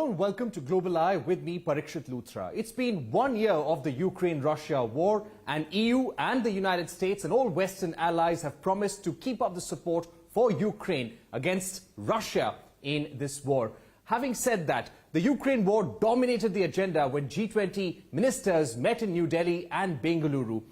and welcome to Global Eye with me, Parikshit Luthra. It's been 1 year of the Ukraine-Russia war, and EU and the United States and all Western allies have promised to keep up the support for Ukraine against Russia in this war. Having said that, the Ukraine war dominated the agenda when G20 ministers met in New Delhi and Bengaluru.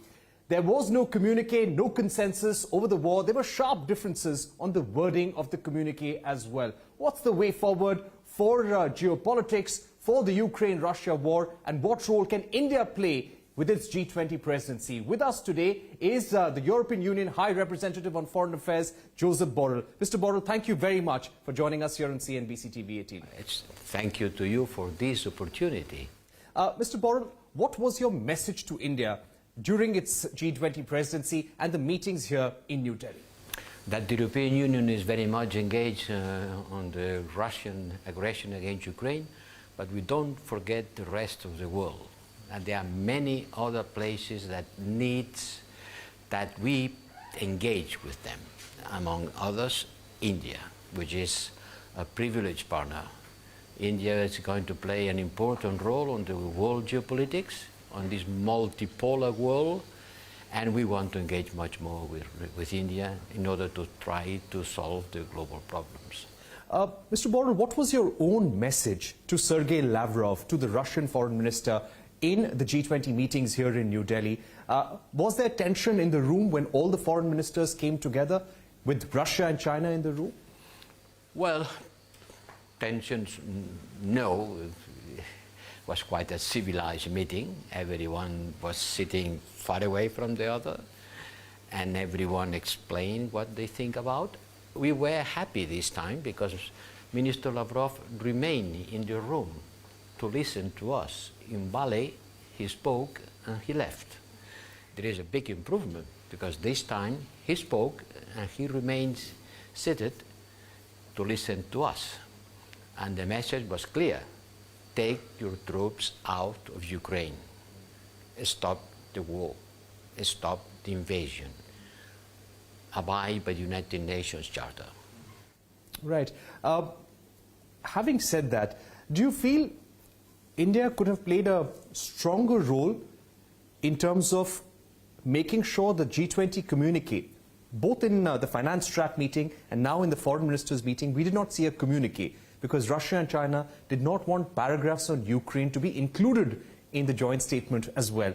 There was no communique, no consensus over the war. There were sharp differences on the wording of the communique as well. What's the way forward for geopolitics, for the Ukraine-Russia war, and what role can India play with its G20 presidency? With us today is the European Union High Representative on Foreign Affairs, Josep Borrell. Mr. Borrell, thank you very much for joining us here on CNBC-TV18. Thank you to you for this opportunity. Mr. Borrell, what was your message to India during its G20 presidency and the meetings here in New Delhi? That the European Union is very much engaged on the Russian aggression against Ukraine, but we don't forget the rest of the world. And there are many other places that needs that we engage with them. Among others, India, which is a privileged partner. India is going to play an important role on the world geopolitics, on this multipolar world, and we want to engage much more with India in order to try to solve the global problems. Mr. Borrell, what was your own message to Sergey Lavrov, to the Russian foreign minister, in the G20 meetings here in New Delhi? Was there tension in the room when all the foreign ministers came together with Russia and China in the room? Well, tensions, no. It was quite a civilized meeting. Everyone was sitting far away from the other, and everyone explained what they think about. We were happy this time because Minister Lavrov remained in the room to listen to us. In Bali, he spoke and he left. There is a big improvement because this time he spoke and he remains seated to listen to us. And the message was clear. Take your troops out of Ukraine. Stop the war. Stop the invasion. Abide by the United Nations Charter. Right. Having said that, do you feel India could have played a stronger role in terms of making sure the G20 communique, both in the finance track meeting and now in the foreign ministers meeting, we did not see a communique because Russia and China did not want paragraphs on Ukraine to be included in the joint statement as well.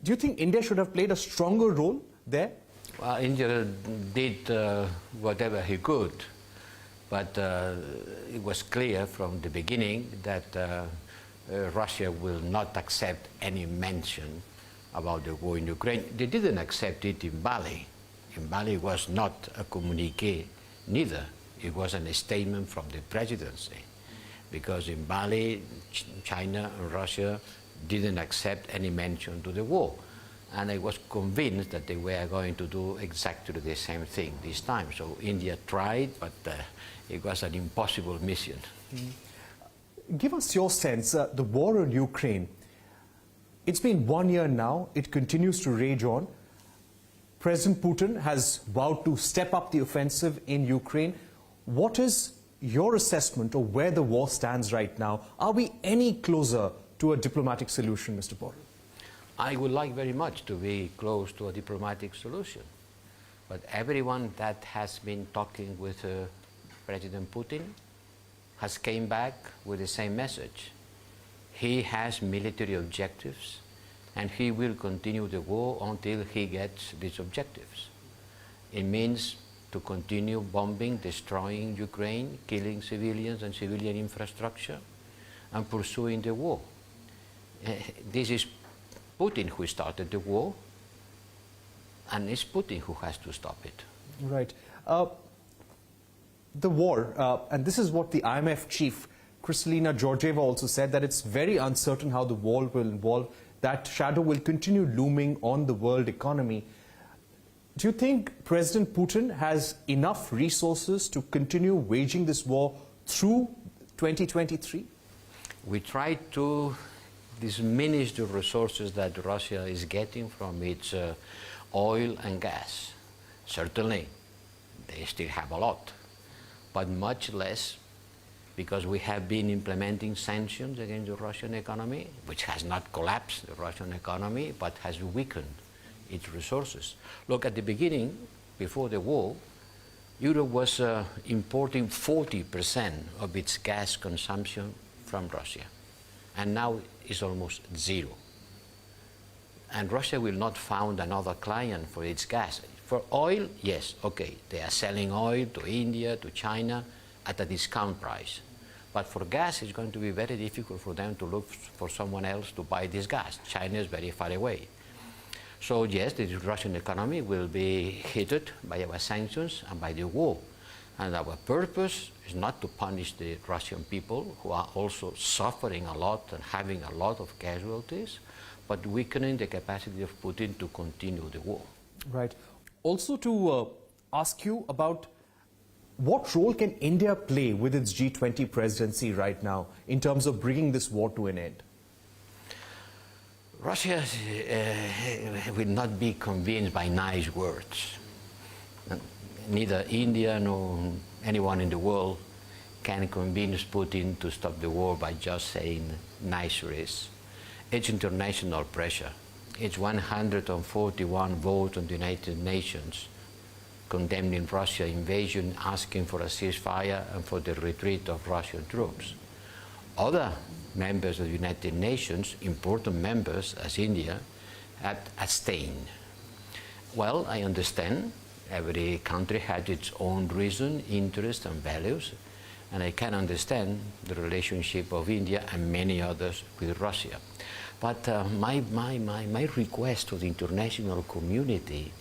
Do you think India should have played a stronger role there? Well, India did whatever he could, but it was clear from the beginning that Russia will not accept any mention about the war in Ukraine. They didn't accept it in Bali. In Bali it was not a communique neither. It was a statement from the presidency, because in Bali, China and Russia didn't accept any mention to the war. And I was convinced that they were going to do exactly the same thing this time. So India tried, but it was an impossible mission. Give us your sense, the war in Ukraine, it's been 1 year now, it continues to rage on. President Putin has vowed to step up the offensive in Ukraine. What is your assessment of where the war stands right now? Are we any closer to a diplomatic solution, Mr. Borrell? I would like very much to be close to a diplomatic solution. But everyone that has been talking with President Putin has came back with the same message. He has military objectives, and he will continue the war until he gets these objectives. It means to continue bombing, destroying Ukraine, killing civilians and civilian infrastructure, and pursuing the war. This is Putin who started the war, and it's Putin who has to stop it. Right. The war, and this is what the IMF chief, Kristalina Georgieva, also said, that it's very uncertain how the war will evolve, that shadow will continue looming on the world economy. Do you think President Putin has enough resources to continue waging this war through 2023? We try to diminish the resources that Russia is getting from its oil and gas. Certainly, they still have a lot, but much less because we have been implementing sanctions against the Russian economy, which has not collapsed the Russian economy, but has weakened its resources. Look, at the beginning, before the war, Europe was importing 40% of its gas consumption from Russia, and now it's almost zero. And Russia will not find another client for its gas. For oil, yes, okay, they are selling oil to India, to China, at a discount price. But for gas, it's going to be very difficult for them to look for someone else to buy this gas. China is very far away. So yes, the Russian economy will be hit by our sanctions and by the war. And our purpose is not to punish the Russian people, who are also suffering a lot and having a lot of casualties, but weakening the capacity of Putin to continue the war. Right. Also to ask you about what role can India play with its G20 presidency right now in terms of bringing this war to an end? Russia will not be convinced by nice words. Neither India nor anyone in the world can convince Putin to stop the war by just saying niceries. It's international pressure. It's 141 votes on the United Nations condemning Russia's invasion, asking for a ceasefire and for the retreat of Russian troops. Other members of the United Nations, important members as India, have abstained. Well, I understand every country has its own reason, interest and values, and I can understand the relationship of India and many others with Russia. But my request to the international community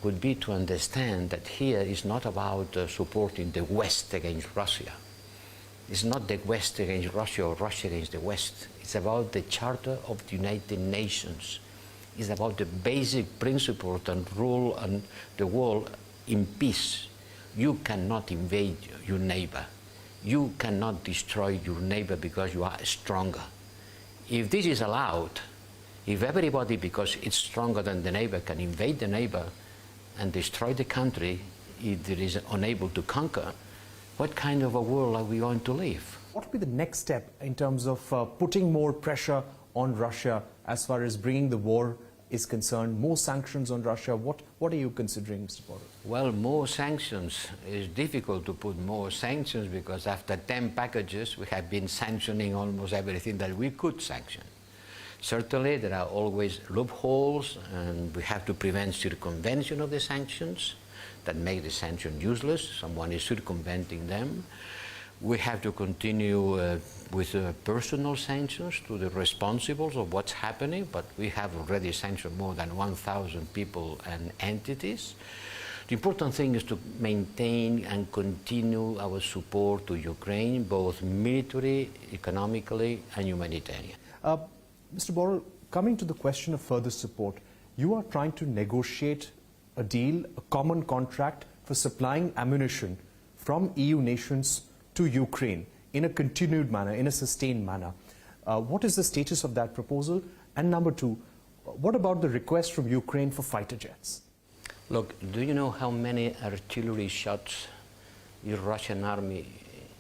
would be to understand that here is not about supporting the West against Russia. It's not the West against Russia or Russia against the West. It's about the Charter of the United Nations. It's about the basic principles and rule and the world in peace. You cannot invade your neighbor. You cannot destroy your neighbor because you are stronger. If this is allowed, if everybody, because it's stronger than the neighbor, can invade the neighbor and destroy the country, if it is unable to conquer, what kind of a world are we going to live? What will be the next step in terms of putting more pressure on Russia as far as bringing the war is concerned, more sanctions on Russia? What are you considering, Mr. Borrell? Well, more sanctions. It's difficult to put more sanctions because after 10 packages, we have been sanctioning almost everything that we could sanction. Certainly, there are always loopholes, and we have to prevent circumvention of the sanctions that make the sanction useless. Someone is circumventing them. We have to continue with personal sanctions to the responsibles of what's happening, but we have already sanctioned more than 1,000 people and entities. The important thing is to maintain and continue our support to Ukraine, both military, economically, and humanitarian. Mr. Borrell, coming to the question of further support, you are trying to negotiate a deal, a common contract for supplying ammunition from EU nations to Ukraine in a continued manner, in a sustained manner. What is the status of that proposal? And number two, what about the request from Ukraine for fighter jets? Look, do you know how many artillery shots the Russian army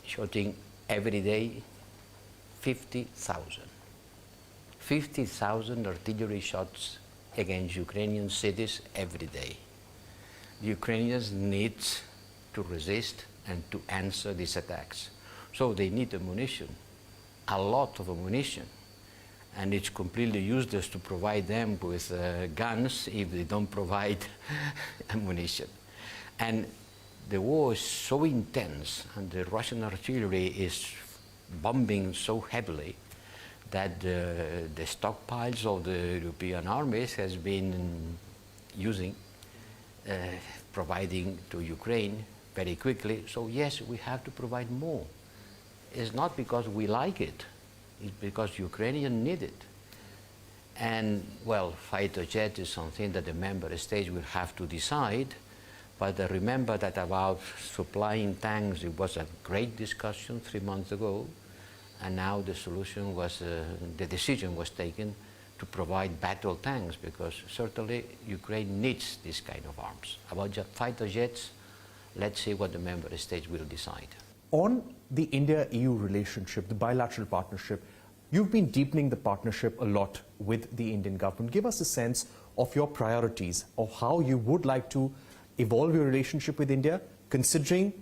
shooting every day? 50,000. 50,000 artillery shots against Ukrainian cities every day. The Ukrainians need to resist and to answer these attacks. So they need ammunition, a lot of ammunition. And it's completely useless to provide them with guns if they don't provide ammunition. And the war is so intense and the Russian artillery is bombing so heavily that the stockpiles of the European armies has been providing to Ukraine very quickly. So yes, we have to provide more. It's not because we like it, it's because Ukrainians need it. And well, fighter jet is something that the member states will have to decide. But remember that about supplying tanks, it was a great discussion 3 months ago. And now the solution was, the decision was taken to provide battle tanks, because certainly Ukraine needs this kind of arms. About fighter jets, let's see what the member states will decide. On the India-EU relationship, the bilateral partnership, you've been deepening the partnership a lot with the Indian government. Give us a sense of your priorities, of how you would like to evolve your relationship with India, considering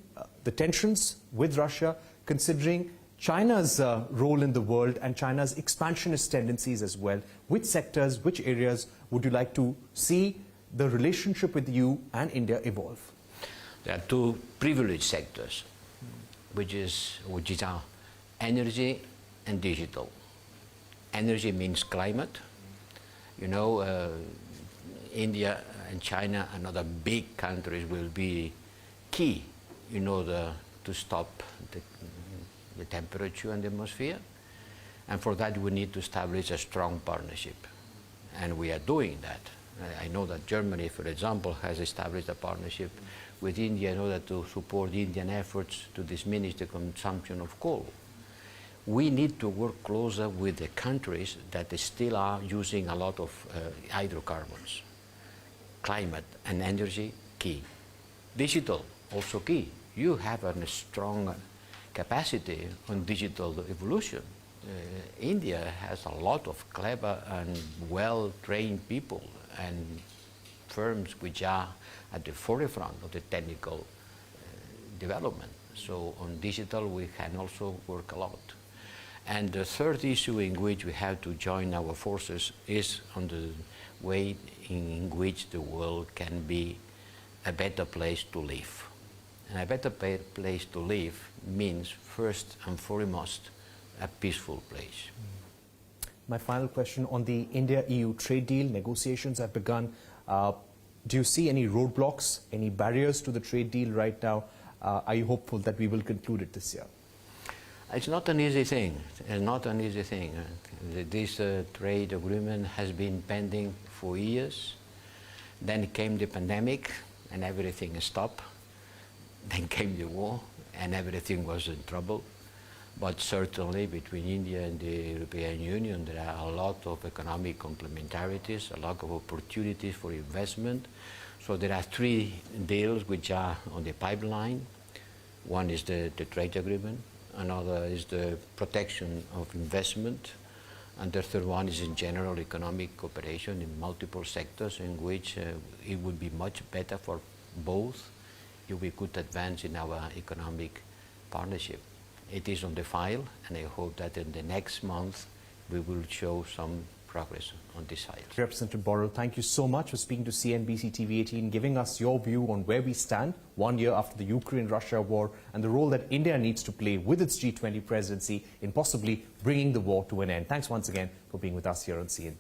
the tensions with Russia, considering China's role in the world and China's expansionist tendencies as well. Which sectors, which areas would you like to see the relationship with you and India evolve? There are two privileged sectors, which are energy and digital. Energy means climate. You know, India and China and other big countries will be key in order to stop the temperature in the atmosphere. And for that we need to establish a strong partnership. And we are doing that. I know that Germany, for example, has established a partnership with India in order to support Indian efforts to diminish the consumption of coal. We need to work closer with the countries that still are using a lot of hydrocarbons. Climate and energy, key. Digital, also key. You have a strong capacity on digital evolution. India has a lot of clever and well-trained people and firms which are at the forefront of the technical development. So on digital we can also work a lot. And the third issue in which we have to join our forces is on the way in which the world can be a better place to live. And a better place to live means first and foremost a peaceful place. My final question on the India-EU trade deal. Negotiations have begun. Do you see any roadblocks, any barriers to the trade deal right now? Are you hopeful that we will conclude it this year? It's not an easy thing. It's not an easy thing. This trade agreement has been pending for years. Then came the pandemic and everything stopped. Then came the war and everything was in trouble. But certainly between India and the European Union there are a lot of economic complementarities, a lot of opportunities for investment. So there are three deals which are on the pipeline. One is the trade agreement, another is the protection of investment, and the third one is in general economic cooperation in multiple sectors in which it would be much better for both if we could advance in our economic partnership. It is on the file, and I hope that in the next month we will show some progress on this file. Representative Borrell, thank you so much for speaking to CNBC-TV18, giving us your view on where we stand 1 year after the Ukraine-Russia war and the role that India needs to play with its G20 presidency in possibly bringing the war to an end. Thanks once again for being with us here on CNBC.